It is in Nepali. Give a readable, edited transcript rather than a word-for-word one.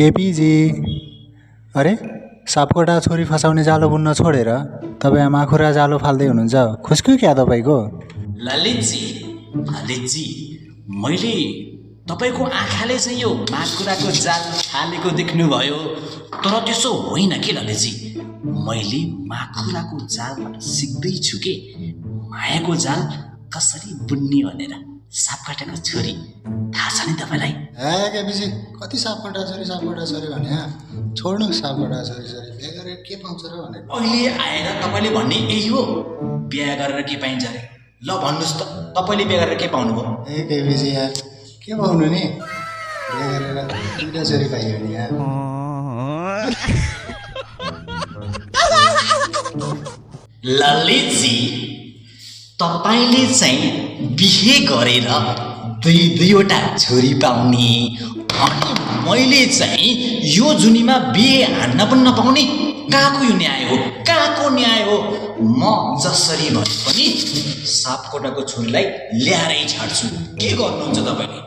केपीजी, अरे सापकोटा छोरी फसाउने जालो बुन्न छोडेर तपाईँ माखुरा जालो फाल्दै हुनुहुन्छ, खुस्क्यो क्या तपाईँको? ललितजी, मैले तपाईँको आँखाले चाहिँ यो माकुराको जाल फालेको देख्नुभयो, तर त्यसो होइन के ललितजी। मैले माकुराको जालबाट सिक्दैछु के मायाको जाल कसरी बुन्ने भनेर। सापकोटाको छोरी थाहा छ नि तपाईँलाई? केपीजी, कति सापकोटा छोरी भने छोड्नु। सापकोटा छोरी बिहा गरेर के पाउँछ र भनेर अहिले आएर तपाईँले भन्ने यही हो, बिहा गरेर के पाइन्छ अरे? ल भन्नुहोस् त, तपाईँले बिहा गरेर के पाउनुभयो? केपीजी यार, के पाउनु नि, बिहा गरेर दुईटा छोरी पाइयो नि यार। ललितजी, तपाईँले चाहिँ बिहे गरेर दुईवटा छोरी पाउने, अनि मैले चाहिँ यो जुनीमा बिहे हान्न पनि नपाउने, कहाँको यो न्याय हो? कहाँको न्याय हो? म जसरी भए पनि सापकोटाको छोरीलाई ल्याएरै छाड्छु। के गर्नुहुन्छ तपाईँले?